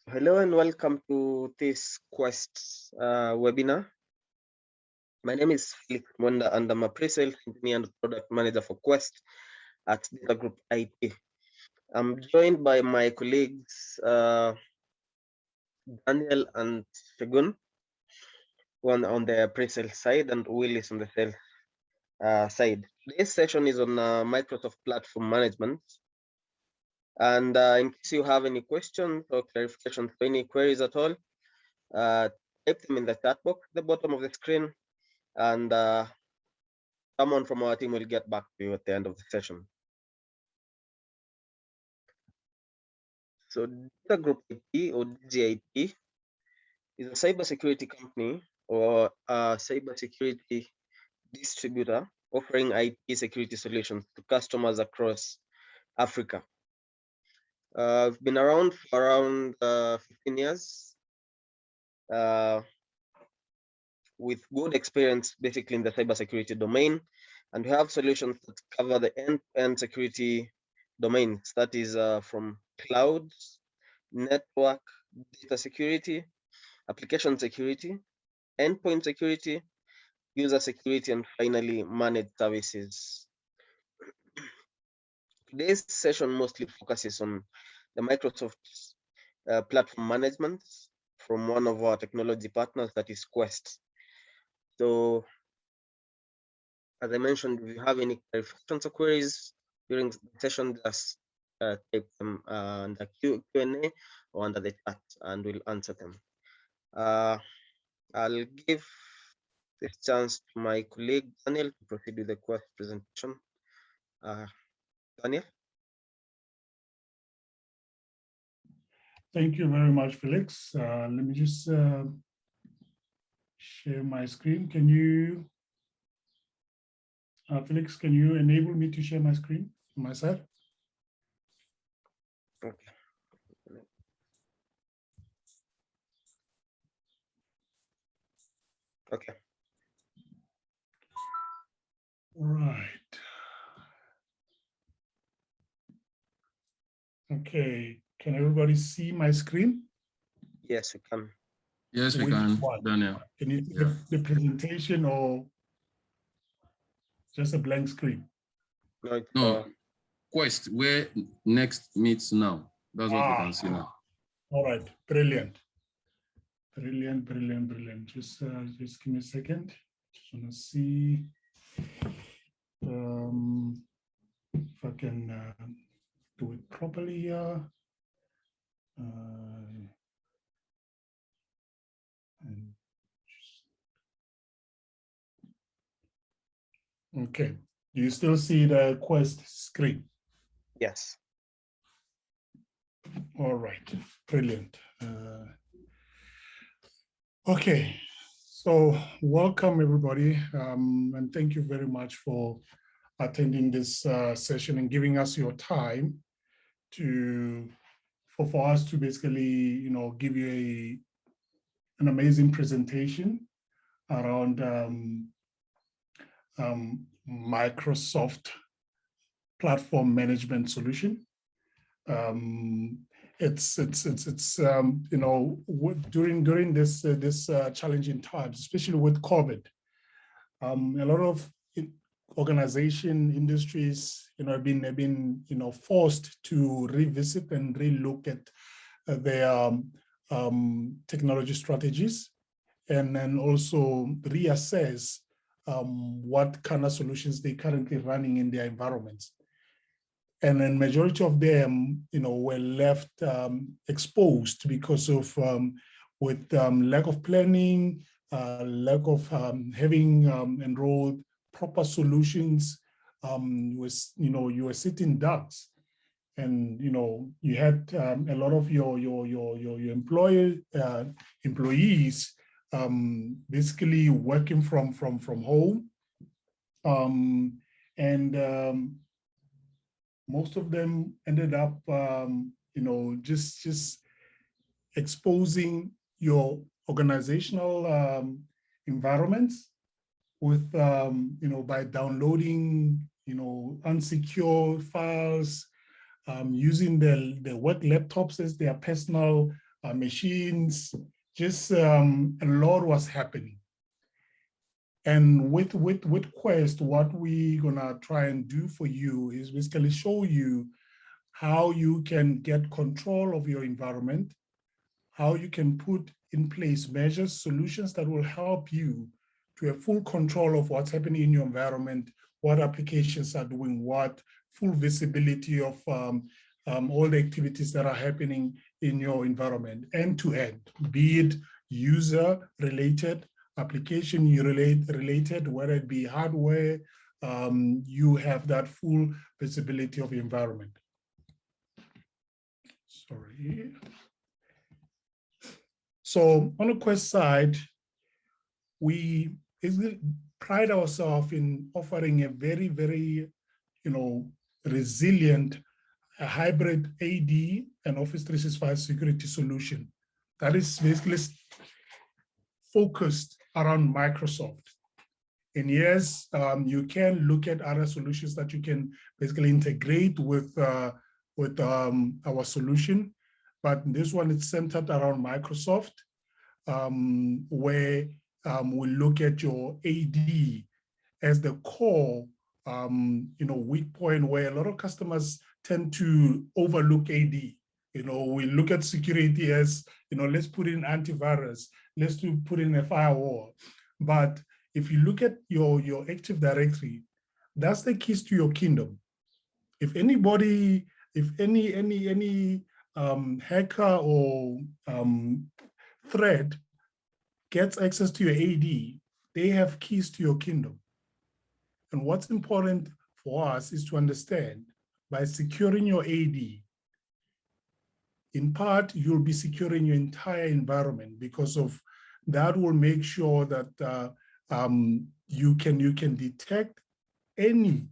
Hello and welcome to this Quest webinar. My name is Felix Mwenda and I'm a pre-sales engineer and product manager for Quest at DataGroupIT. I'm joined by my colleagues Daniel and Shagun, one on the pre-sales side and Willis on the sales side. Today's session is on Microsoft Platform Management. And in case you have any questions or clarifications or any queries at all, type them in the chat box at the bottom of the screen, and someone from our team will get back to you at the end of the session. So DataGroupIT or DGIT is a cybersecurity company or a cybersecurity distributor offering IT security solutions to customers across Africa. I've been around for around 15 years with good experience basically in the cybersecurity domain, and we have solutions that cover the end-to-end security domains, that is from cloud, network, data security, application security, endpoint security, user security, and finally managed services. Today's session mostly focuses on the Microsoft platform management from one of our technology partners, that is Quest. So as I mentioned, if you have any clarifications or queries during the session, just type them under Q&A or under the chat and we'll answer them. I'll give this chance to my colleague Daniel to proceed with the Quest presentation. Daniel? Thank you very much, Felix. Let me just share my screen. Can you, Felix, can you enable me to share my screen on my side? Okay. Okay. All right. Okay. Can everybody see my screen? Yes, we can. Yes, we can, Daniel. Can you see the presentation or just a blank screen? No, Quest, where next meets now. That's what we can see now. All right, brilliant. Brilliant. Just give me a second. Just want to see if I can do it properly here. Okay, do you still see the Quest screen? Yes. All right, brilliant. Okay, so welcome everybody, and thank you very much for attending this session and giving us your time for us to basically, give you an amazing presentation around Microsoft platform management solution. It's during this challenging times, especially with COVID, a lot of industries have been forced to revisit and relook at their technology strategies, and then also reassess what kind of solutions they're currently running in their environments. And then majority of them, were left exposed because of lack of planning, lack of having enrolled proper solutions. You were sitting ducks, and you had a lot of your employees basically working from home, most of them ended up, just exposing your organizational environments with, by downloading, unsecure files, using their work laptops as their personal machines, just a lot was happening. And with Quest, what we're gonna try and do for you is basically show you how you can get control of your environment, how you can put in place measures, solutions that will help you to have full control of what's happening in your environment, what applications are doing what, full visibility of all the activities that are happening in your environment, end to end, be it user related, application related, whether it be hardware, you have that full visibility of the environment. Sorry. So on the Quest side, we pride ourselves in offering a very, very, resilient hybrid AD and Office 365 security solution that is basically focused around Microsoft. And yes, you can look at other solutions that you can basically integrate with our solution, but this one is centered around Microsoft, where we look at your AD as the core, weak point where a lot of customers tend to overlook AD. We look at security as, let's put in antivirus, let's put in a firewall. But if you look at your Active Directory, that's the keys to your kingdom. If anybody, if any hacker or threat gets access to your AD, they have keys to your kingdom. And what's important for us is to understand by securing your AD, in part, you'll be securing your entire environment, because of that will make sure that you can detect any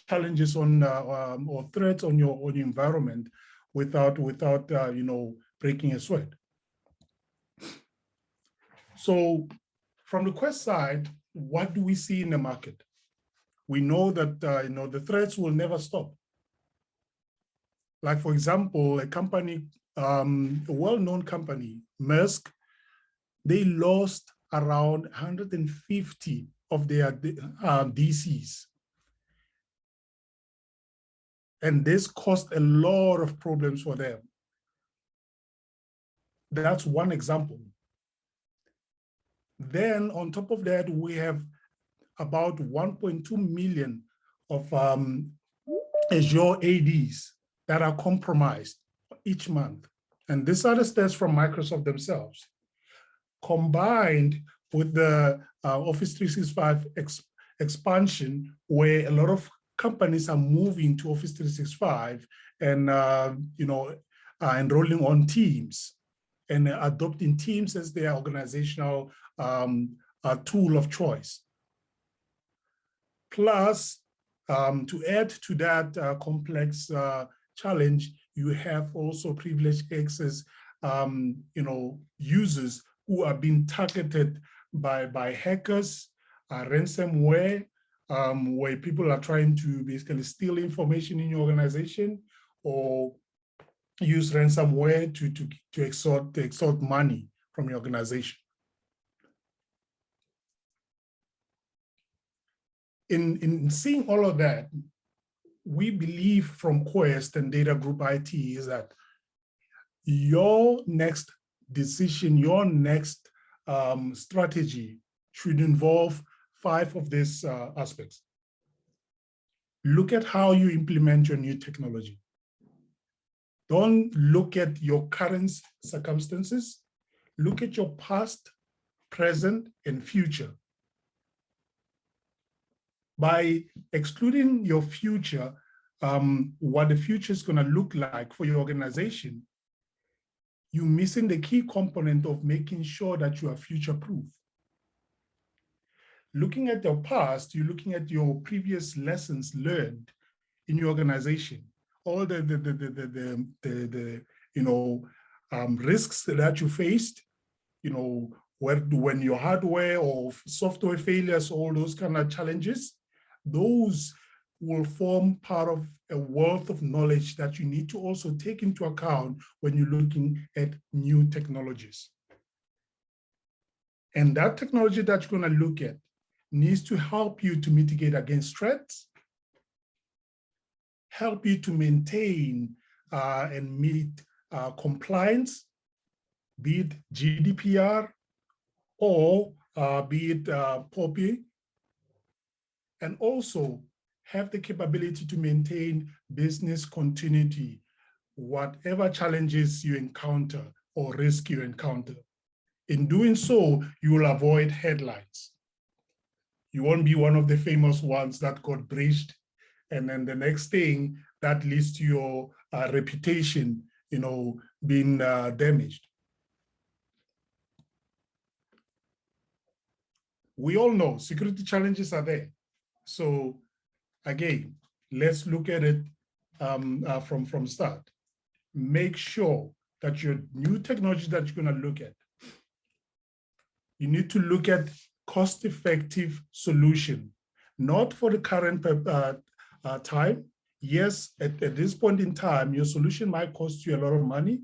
challenges on or threats on your environment without breaking a sweat. So from the Quest side, what do we see in the market? We know that the threats will never stop. Like, for example, a company, a well-known company, Maersk, they lost around 150 of their DCs. And this caused a lot of problems for them. That's one example. Then on top of that, we have about 1.2 million of Azure ADs that are compromised each month. And these are the stats from Microsoft themselves. Combined with the Office 365 expansion, where a lot of companies are moving to Office 365 and enrolling on Teams and adopting Teams as their organizational tool of choice. Plus, to add to that complex challenge, you have also privileged access, users who are being targeted by hackers, ransomware, where people are trying to basically steal information in your organization or use ransomware to extort money from your organization. In seeing all of that, we believe from Quest and DataGroupIT is that your next decision, your next strategy should involve 5 of these aspects. Look at how you implement your new technology. Don't look at your current circumstances. Look at your past, present, and future. By excluding your future, what the future is going to look like for your organization, you're missing the key component of making sure that you are future-proof. Looking at your past, you're looking at your previous lessons learned in your organization, all the risks that you faced, when your hardware or software failures, all those kind of challenges, those will form part of a wealth of knowledge that you need to also take into account when you're looking at new technologies. And that technology that you're going to look at needs to help you to mitigate against threats, help you to maintain and meet compliance, be it GDPR or be it POPI, and also have the capability to maintain business continuity, whatever challenges you encounter or risk you encounter. In doing so, you will avoid headlines. You won't be one of the famous ones that got breached, and then the next thing that leads to your reputation, being damaged. We all know security challenges are there. So again, let's look at it from start. Make sure that your new technology that you're going to look at, you need to look at cost-effective solution, not for the current time. Yes, at this point in time, your solution might cost you a lot of money,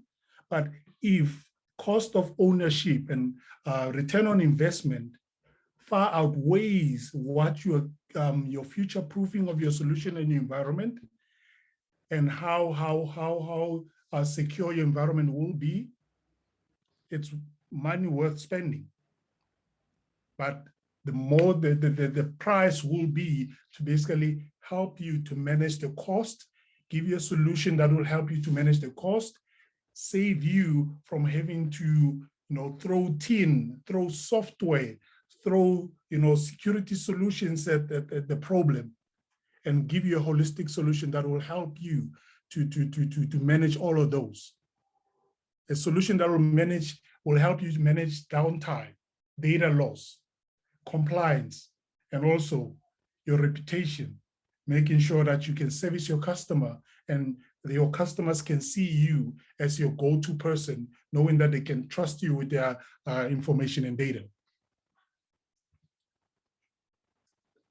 but if cost of ownership and return on investment far outweighs what your future proofing of your solution and your environment, and how secure your environment will be, it's money worth spending. But the more the price will be to basically help you to manage the cost, give you a solution that will help you to manage the cost, save you from having to throw software, throw security solutions at the problem, and give you a holistic solution that will help you to manage all of those. A solution that will help you to manage downtime, data loss, compliance, and also your reputation, making sure that you can service your customer and your customers can see you as your go-to person, knowing that they can trust you with their information and data.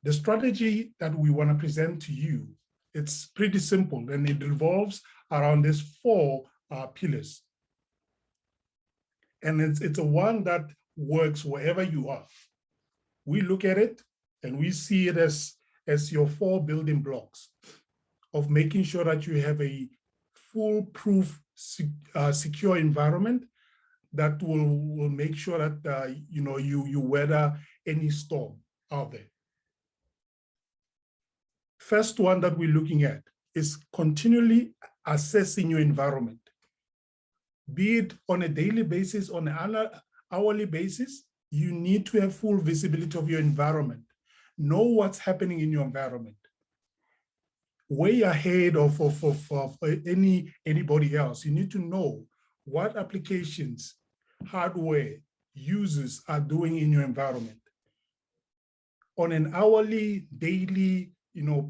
The strategy that we want to present to you, it's pretty simple, and it revolves around these 4 pillars. And it's a one that works wherever you are. We look at it and we see it as your 4 building blocks of making sure that you have a foolproof, secure environment that will make sure that you weather any storm out there. First one that we're looking at is continually assessing your environment, be it on a daily basis, on an hourly basis. You need to have full visibility of your environment. Know what's happening in your environment. Way ahead of anybody else. You need to know what applications, hardware, users are doing in your environment. On an hourly, daily,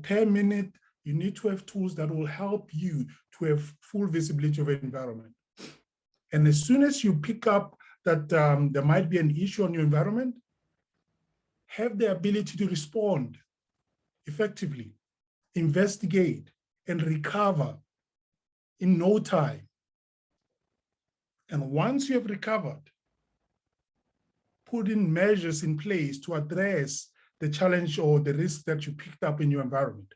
per minute, you need to have tools that will help you to have full visibility of your environment. And as soon as you pick up that there might be an issue on your environment, have the ability to respond effectively, investigate, and recover in no time. And once you have recovered, put in measures in place to address the challenge or the risk that you picked up in your environment.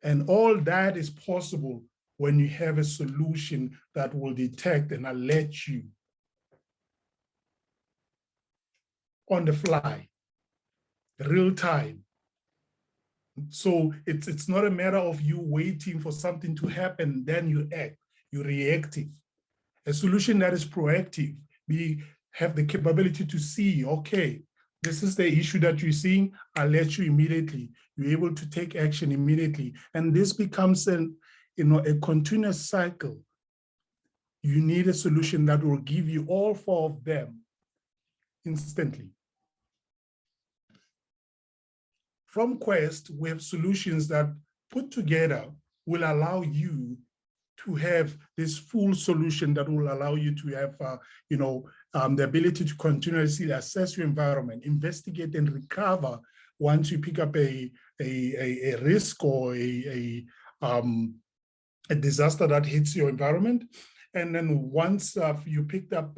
And all that is possible when you have a solution that will detect and alert you on the fly, real time. So it's not a matter of you waiting for something to happen, then you act, you're reactive. A solution that is proactive, have the capability to see, okay, this is the issue that you're seeing, I'll let you immediately. You're able to take action immediately. And this becomes a continuous cycle. You need a solution that will give you all 4 of them instantly. From Quest, we have solutions that put together will allow you to have this full solution that will allow you to have, the ability to continuously assess your environment, investigate and recover once you pick up a risk or a disaster that hits your environment. And then once you picked up,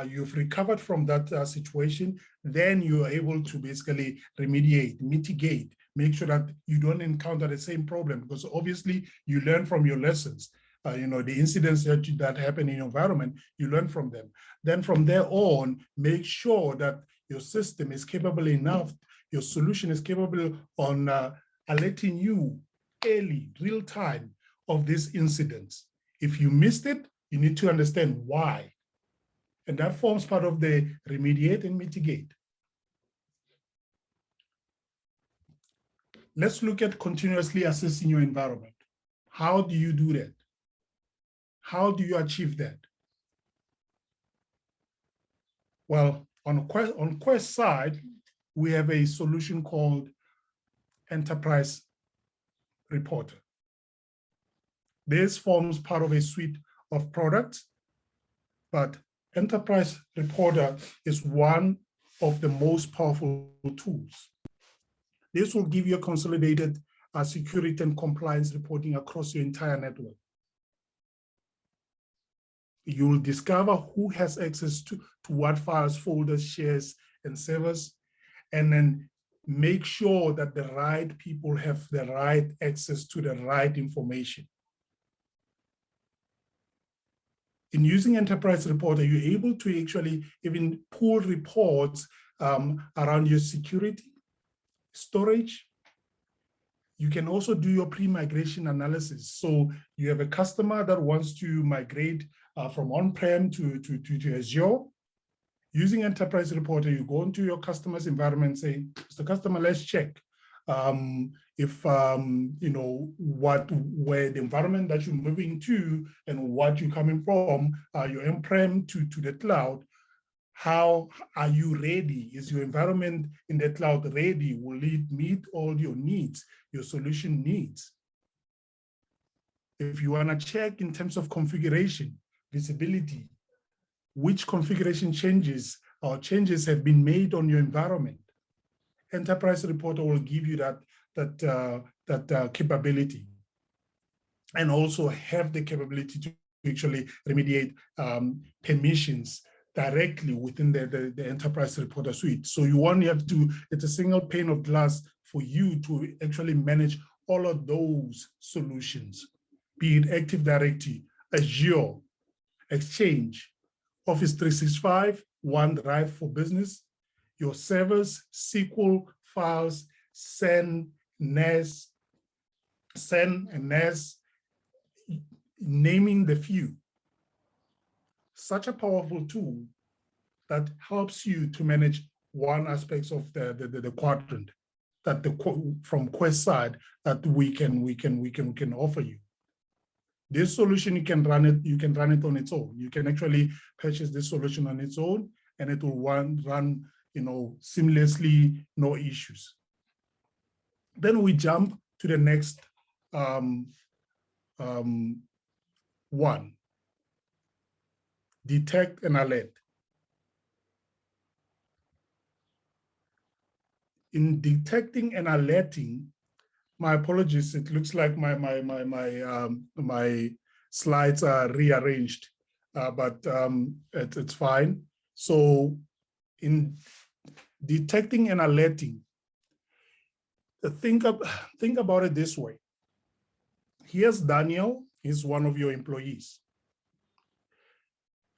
you've recovered from that situation, then you're able to basically remediate, mitigate, make sure that you don't encounter the same problem, because obviously you learn from your lessons. The incidents that happen in your environment, you learn from them. Then from there on, make sure that your system is capable enough, your solution is capable on alerting you early, real time of these incidents. If you missed it, you need to understand why. And that forms part of the remediate and mitigate. Let's look at continuously assessing your environment. How do you do that? How do you achieve that? Well, on Quest side, we have a solution called Enterprise Reporter. This forms part of a suite of products, but Enterprise Reporter is one of the most powerful tools. This will give you a consolidated security and compliance reporting across your entire network. You will discover who has access to what files, folders, shares, and servers, and then make sure that the right people have the right access to the right information. In using Enterprise Reporter, you're able to actually even pull reports around your security, storage. You can also do your pre-migration analysis. So you have a customer that wants to migrate from on-prem to Azure. Using Enterprise Reporter, you go into your customer's environment and say, Mr. Customer, let's check if where the environment that you're moving to and what you're coming from, your on-prem to the cloud. How are you ready? Is your environment in the cloud ready? Will it meet all your needs, your solution needs? If you want to check in terms of configuration, visibility, which configuration changes or changes have been made on your environment, Enterprise Reporter will give you that capability, and also have the capability to actually remediate permissions directly within the Enterprise Reporter suite. So you only have to, it's a single pane of glass for you to actually manage all of those solutions, be it Active Directory, Azure, Exchange, Office 365, OneDrive for business, your servers, SQL files, SEN, NAS, SEN and NAS, naming the few. Such a powerful tool that helps you to manage one aspect of the quadrant that from Quest side that we can offer you. This solution, you can run it on its own. You can actually purchase this solution on its own, and it will run seamlessly, no issues. Then we jump to the next one. Detect and alert. In detecting and alerting, my apologies, it looks like my slides are rearranged, but it's fine. So in detecting and alerting, think about it this way. Here's Daniel, he's one of your employees.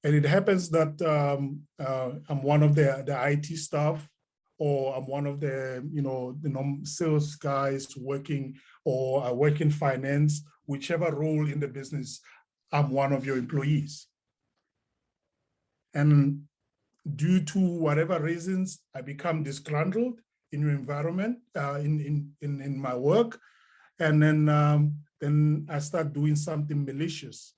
And it happens that I'm one of the IT staff, or I'm one of the sales guys working, or I work in finance, whichever role in the business, I'm one of your employees. And due to whatever reasons, I become disgruntled in your environment, in my work, and then I start doing something malicious.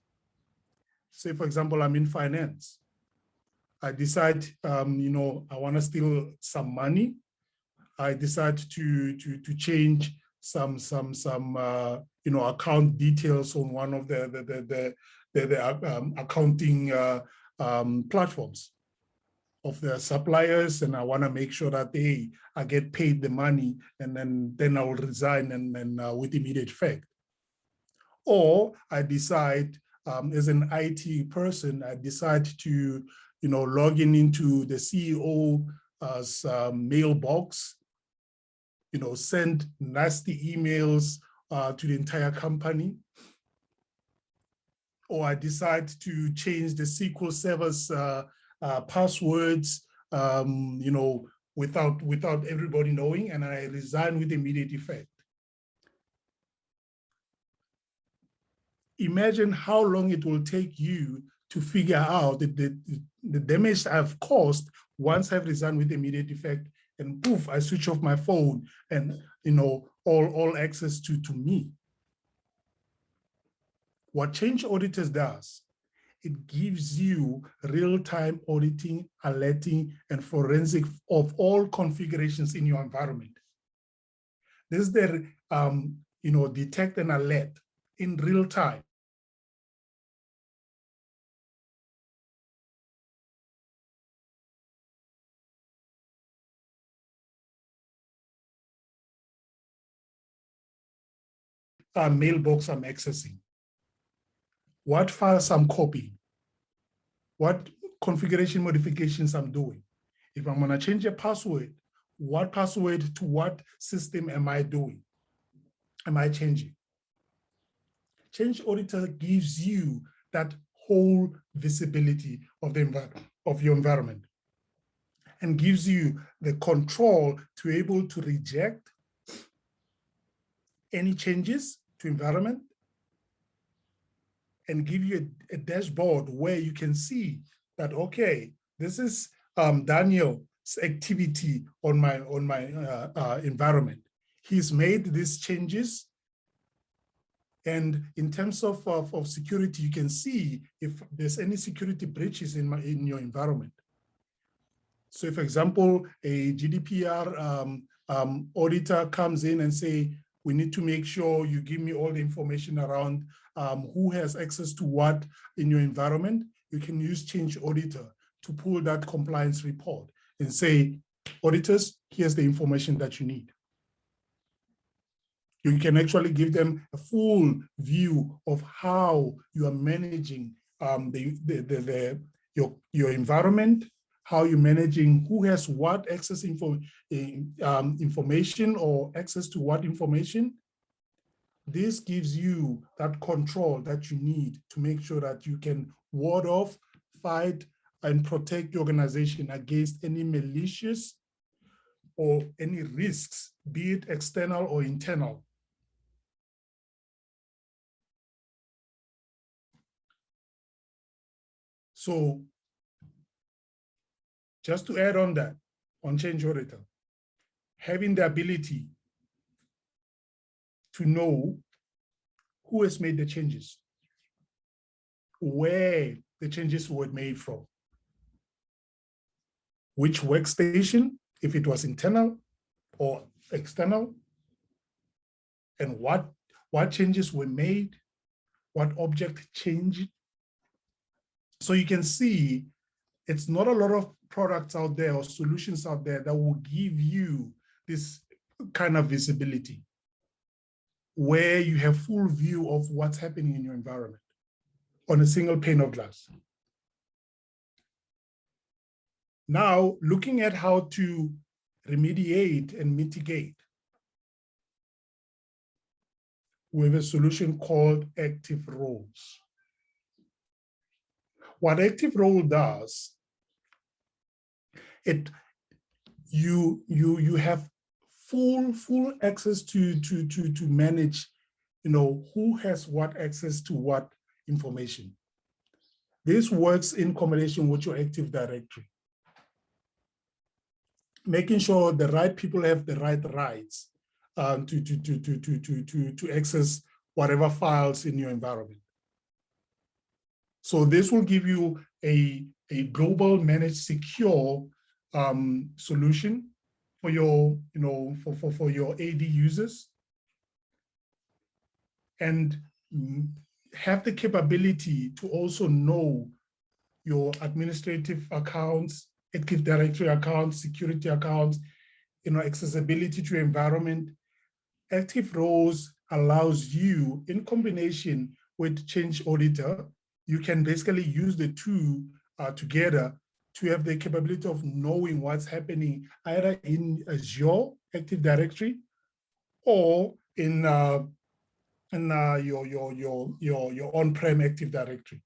Say, for example, I'm in finance. I decide, I want to steal some money. I decide to change some account details on one of the accounting platforms. the suppliers, and I want to make sure that I get paid the money, and then I will resign and with immediate effect. Or I decide, as an IT person, I decide to, log into the CEO's mailbox, send nasty emails to the entire company. Or I decide to change the SQL server's passwords, without everybody knowing, and I resign with immediate effect. Imagine how long it will take you to figure out the damage I've caused once I've resigned with immediate effect, and poof, I switch off my phone, and all access to me. What Change Auditors does, it gives you real-time auditing, alerting, and forensic of all configurations in your environment. This is the detect and alert in real time. Mailbox I'm accessing, what files I'm copying, what configuration modifications I'm doing. If I'm going to change a password, what password to what system am I doing? Am I changing? Change Auditor gives you that whole visibility of your environment, and gives you the control to be able to reject any changes to environment, and give you a dashboard where you can see that, okay, this is Daniel's activity on my environment. He's made these changes, and in terms of security, you can see if there's any security breaches in your environment. So, for example, a GDPR auditor comes in and say, we need to make sure you give me all the information around who has access to what in your environment. You can use Change Auditor to pull that compliance report and say, auditors, here's the information that you need. You can actually give them a full view of how you are managing your environment, how you're managing who has what access information or access to what information. This gives you that control that you need to make sure that you can ward off, fight, and protect your organization against any malicious or any risks, be it external or internal. So just to add on that, on Change Auditor, having the ability to know who has made the changes, where the changes were made from, which workstation, if it was internal or external, and what changes were made, what object changed. So you can see it's not a lot of products out there or solutions out there that will give you this kind of visibility, where you have full view of what's happening in your environment on a single pane of glass. Now, looking at how to remediate and mitigate, we have a solution called Active Roles. What Active Role does, you have full access to manage, who has what access to what information. This works in combination with your Active Directory, making sure the right people have the right rights to access whatever files in your environment. So this will give you a global managed secure solution for your, for your AD users, and have the capability to also know your administrative accounts, Active Directory accounts, security accounts, accessibility to environment. Active roles allows you, in combination with Change Auditor, you can basically use the two together to have the capability of knowing what's happening either in Azure Active Directory or in your on-prem Active Directory.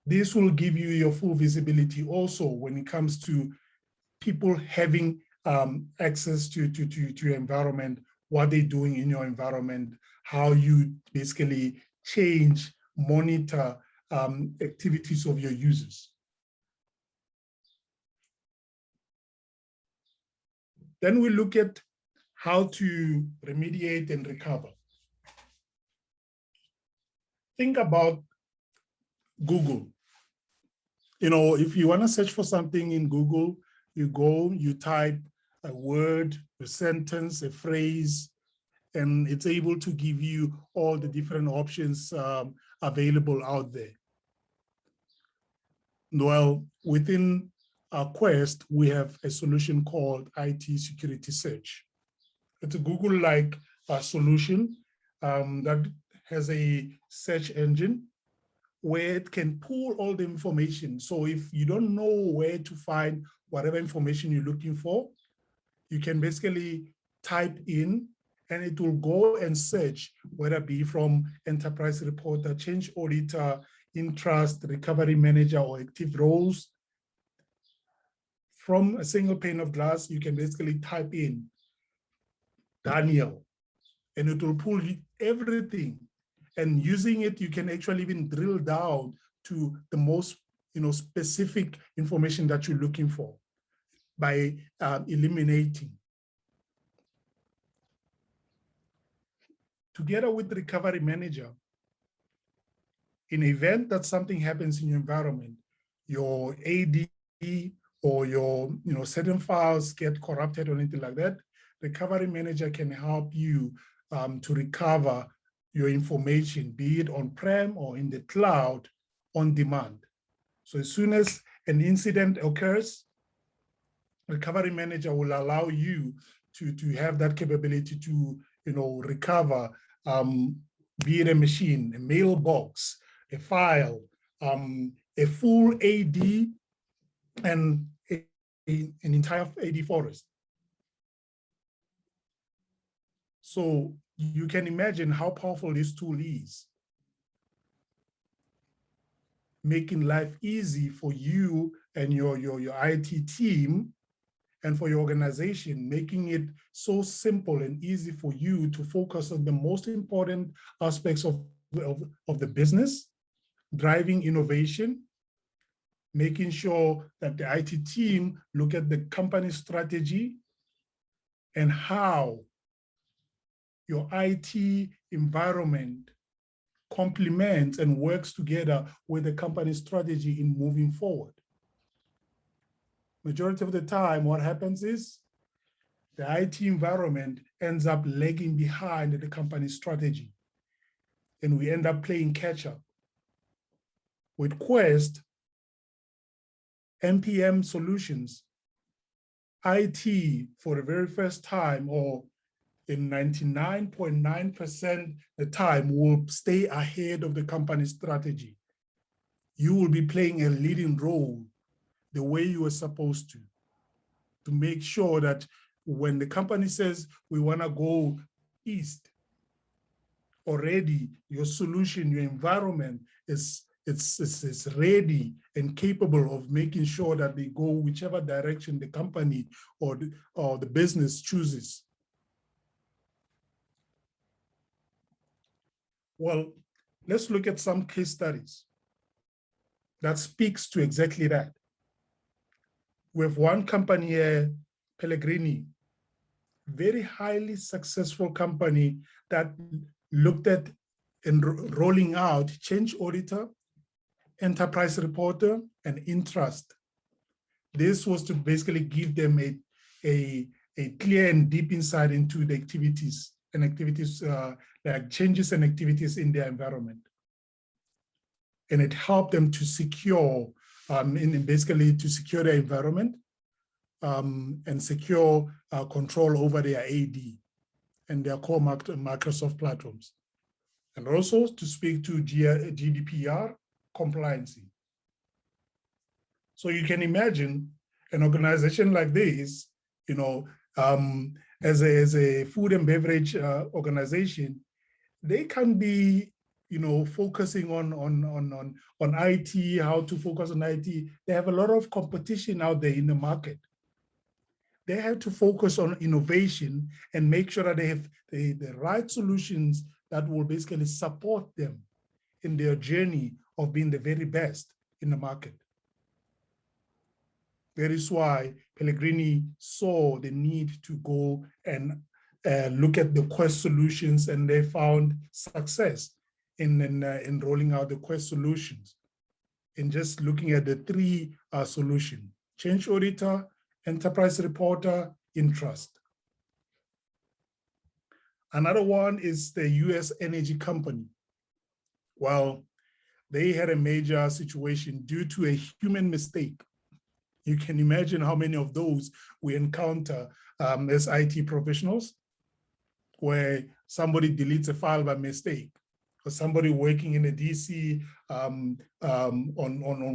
This will give you your full visibility also when it comes to people having access to your environment, what they're doing in your environment, how you basically change, monitor activities of your users. Then we look at how to remediate and recover. Think about Google. If you want to search for something in Google, you go, you type a word, a sentence, a phrase, and it's able to give you all the different options available out there. Well, within our Quest, we have a solution called IT Security Search. It's a Google-like solution that has a search engine where it can pull all the information. So if you don't know where to find whatever information you're looking for, you can basically type in and it will go and search, whether it be from Enterprise Reporter, Change Auditor, Intrust, Recovery Manager, or Active Roles. From a single pane of glass, you can basically type in Daniel, and it will pull everything. And using it, you can actually even drill down to the most specific information that you're looking for by eliminating. Together with the Recovery Manager, in the event that something happens in your environment, your AD or your certain files get corrupted or anything like that, Recovery Manager can help you to recover your information, be it on-prem or in the cloud on demand. So as soon as an incident occurs, Recovery Manager will allow you to have that capability to recover, be it a machine, a mailbox, a file, a full AD, and an entire AD forest. So you can imagine how powerful this tool is, making life easy for you and your IT team and for your organization, making it so simple and easy for you to focus on the most important aspects of the business, driving innovation, making sure that the IT team look at the company strategy and how your IT environment complements and works together with the company strategy in moving forward. Majority of the time, what happens is the IT environment ends up lagging behind the company strategy, and we end up playing catch up. With Quest, NPM solutions, IT for the very first time, or in 99.9% the time, will stay ahead of the company strategy. You will be playing a leading role the way you are supposed to make sure that when the company says we want to go east, already your solution, your environment is ready and capable of making sure that they go whichever direction the company or the business chooses. Well, let's look at some case studies that speaks to exactly that. We have one company here, Pellegrini, very highly successful company that looked at and rolling out Change Auditor, Enterprise Reporter, and Intrust. This was to basically give them a clear and deep insight into the activities like changes and activities in their environment. And it helped them to secure basically to secure their environment and secure control over their AD and their core Microsoft platforms. And also to speak to GDPR compliance. So you can imagine an organization like this, you know, as a food and beverage organization, they can be, you know, focusing on IT, how to focus on IT. They have a lot of competition out there in the market. They have to focus on innovation and make sure that they have the right solutions that will basically support them in their journey of being the very best in the market. That is why Pellegrini saw the need to go and look at the Quest solutions, and they found success in rolling out the Quest solutions. In just looking at the three solutions: Change Auditor, Enterprise Reporter, Intrust. Another one is the US energy company. Well, they had a major situation due to a human mistake. You can imagine how many of those we encounter as IT professionals, where somebody deletes a file by mistake, or somebody working in a DC on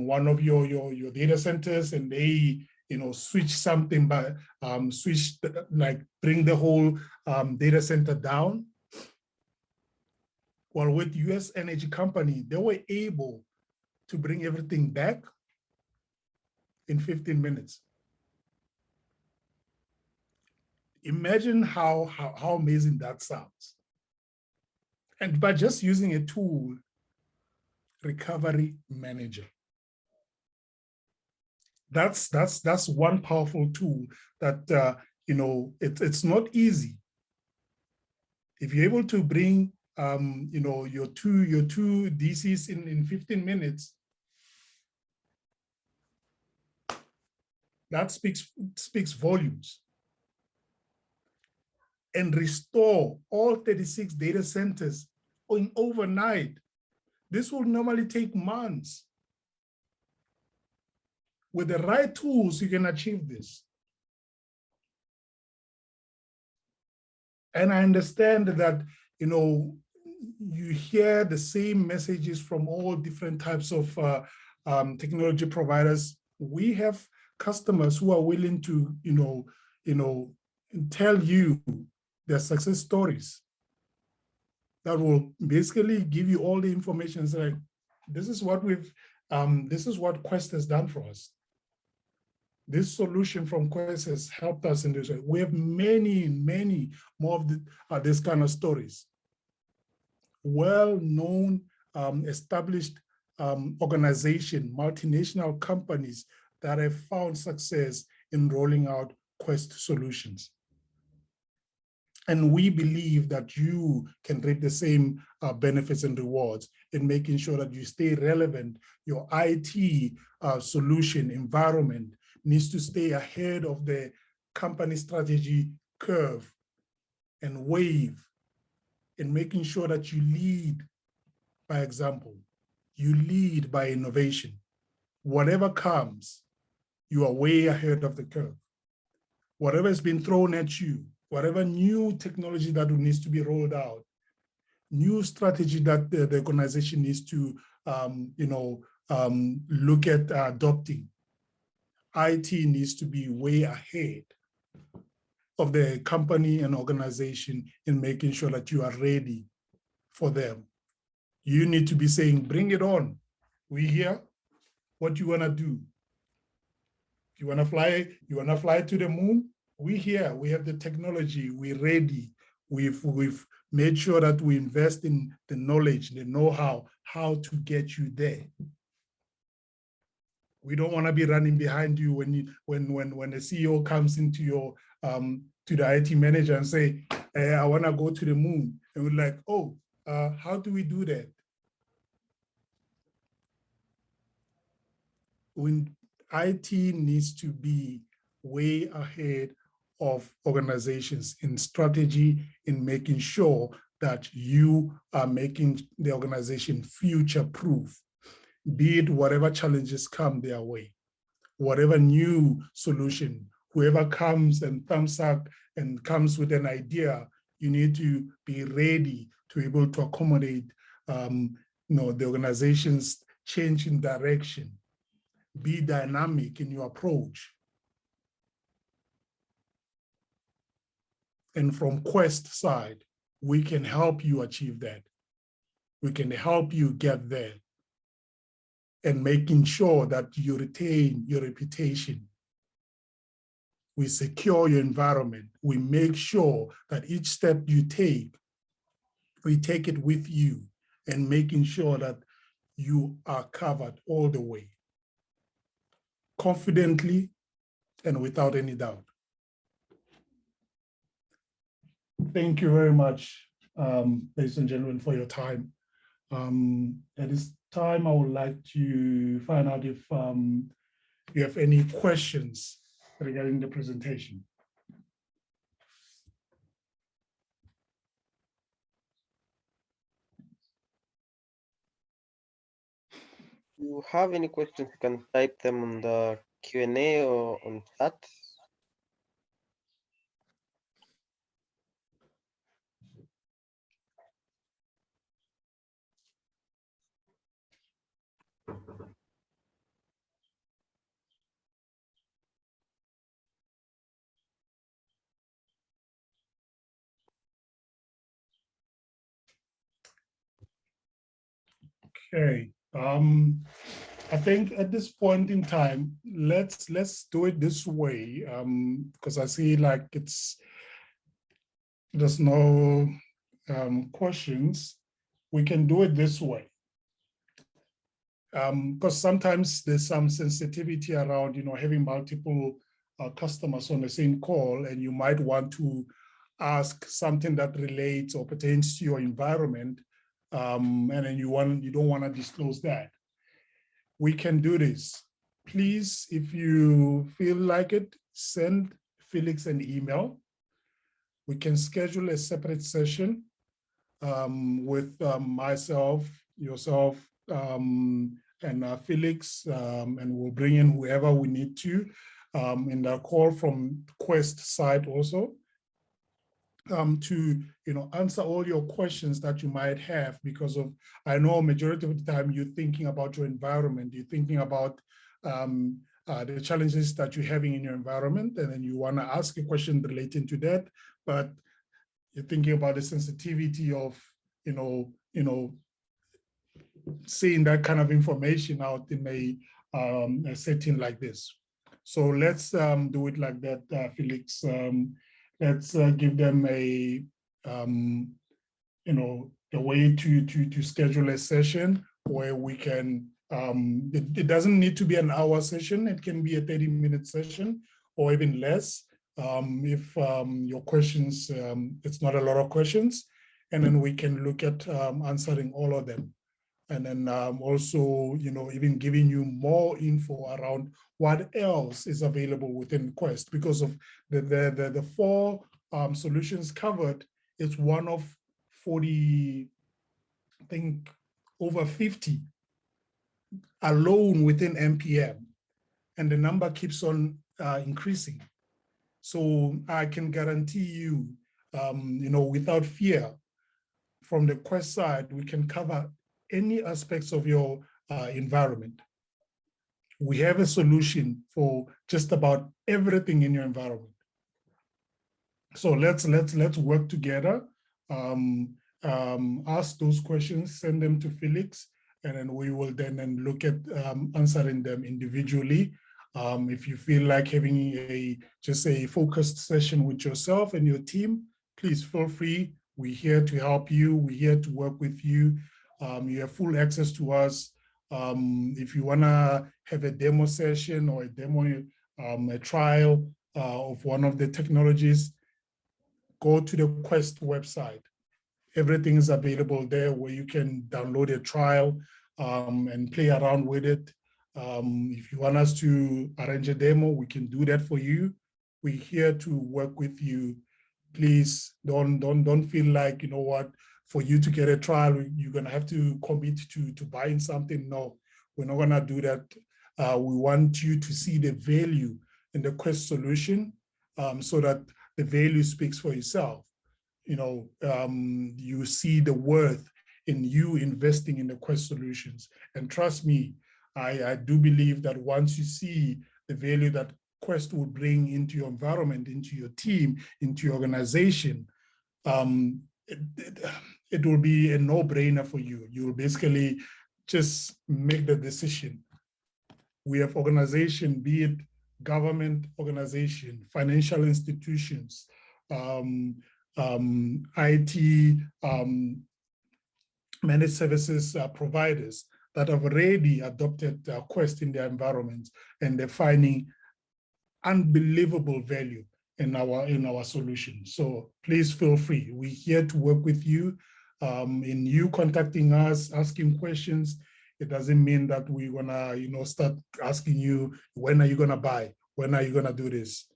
one of your data centers, and they, you know, switch something by bring the whole data center down. Well, with US energy company, they were able to bring everything back in 15 minutes. Imagine how amazing that sounds. And by just using a tool, Recovery Manager. That's one powerful tool that you know, it's not easy. If you're able to bring you know, your two DCs in 15 minutes, that speaks volumes. And restore all 36 data centers overnight. This will normally take months. With the right tools, you can achieve this. And I understand that, you know, you hear the same messages from all different types of technology providers. We have customers who are willing to, you know, tell you their success stories that will basically give you all the information. It's like, this is what this is what Quest has done for us. This solution from Quest has helped us in this way. We have many more of this kind of stories. Well-known, established organization, multinational companies that have found success in rolling out Quest solutions. And we believe that you can reap the same benefits and rewards in making sure that you stay relevant. Your IT solution environment needs to stay ahead of the company strategy curve and wave, in making sure that you lead by example. You lead by innovation. Whatever comes, you are way ahead of the curve. Whatever has been thrown at you, whatever new technology that needs to be rolled out, new strategy that the organization needs to you know, look at adopting, IT needs to be way ahead of the company and organization in making sure that you are ready for them. You need to be saying, bring it on. We here, what you wanna do? You wanna fly to the moon? We here, we have the technology, we're ready. We've made sure that we invest in the knowledge, the know-how, how to get you there. We don't want to be running behind you when the CEO comes into your to the IT manager and say, hey, I want to go to the moon. And we're like, oh, how do we do that? When IT needs to be way ahead of organizations in strategy, in making sure that you are making the organization future-proof. be it whatever challenges come their way, whatever new solution, whoever comes and thumbs up and comes with an idea, you need to be ready to be able to accommodate the organization's change in direction. Be dynamic in your approach. And from Quest side, we can help you achieve that. We can help you get there and making sure that you retain your reputation. We secure your environment. We make sure that each step you take, we take it with you and making sure that you are covered all the way, confidently and without any doubt. Thank you very much, ladies and gentlemen, for your time. At this time, I would like to find out if you have any questions regarding the presentation. If you have any questions, you can type them on the Q&A or on chat. Okay. I think at this point in time, let's do it this way, because I see like there's no questions. We can do it this way. Because sometimes there's some sensitivity around, having multiple customers on the same call, and you might want to ask something that relates or pertains to your environment, and then you don't want to disclose that. We can do this. Please, if you feel like it, send Felix an email. We can schedule a separate session with myself, yourself, and Felix, and we'll bring in whoever we need to in the call from Quest side also, to answer all your questions that you might have, because I know majority of the time you're thinking about your environment, you're thinking about the challenges that you're having in your environment, and then you want to ask a question relating to that, but you're thinking about the sensitivity of seeing that kind of information out in a setting like this. So let's do it like that, Felix. Let's give them a way to schedule a session where we can. It doesn't need to be an hour session. It can be a 30-minute session or even less. If your questions, it's not a lot of questions, and then we can look at answering all of them. And then also, even giving you more info around what else is available within Quest, because of the 4 solutions covered. It's one of 40, I think over 50 alone within MPM, and the number keeps on increasing. So I can guarantee you, without fear, from the Quest side, we can cover any aspects of your environment. We have a solution for just about everything in your environment. So let's work together, ask those questions, send them to Felix, and then we will then look at answering them individually. If you feel like having just a focused session with yourself and your team, please feel free. We're here to help you. We're here to work with you. You have full access to us. If you want to have a demo session or a trial of one of the technologies, go to the Quest website. Everything is available there where you can download a trial and play around with it. If you want us to arrange a demo, we can do that for you. We're here to work with you. Please don't feel like, for you to get a trial, you're going to have to commit to buying something. No, We're not gonna do that. We want you to see the value in the Quest solution so that the value speaks for itself. You know, you see the worth in you investing in the Quest solutions. And trust me, I do believe that once you see the value that Quest will bring into your environment, into your team, into your organization, it will be a no-brainer for you. You will basically just make the decision. We have organization, be it government organization, financial institutions, IT, managed services providers that have already adopted Quest in their environments, and they're finding unbelievable value in our solution. So please feel free. We're here to work with you. In you contacting us, asking questions, it doesn't mean that we're gonna, start asking you, when are you gonna buy? When are you gonna do this?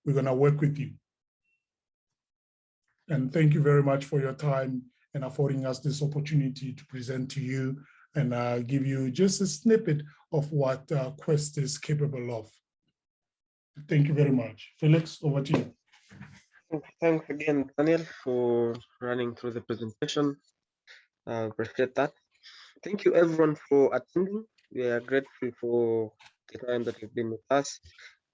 We're gonna work with you. And thank you very much for your time and affording us this opportunity to present to you and give you just a snippet of what Quest is capable of. Thank you very much. Felix, over to you. Thanks again, Daniel, for running through the presentation. Appreciate that. Thank you everyone for attending. We are grateful for the time that you've been with us.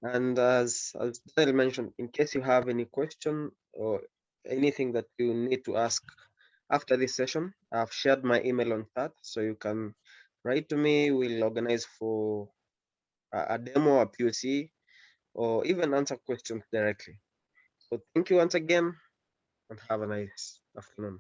And as Daniel mentioned, in case you have any question or anything that you need to ask after this session, I've shared my email on chat, so you can write to me. We'll organize for a demo, a POC, or even answer questions directly. So thank you once again and have a nice afternoon.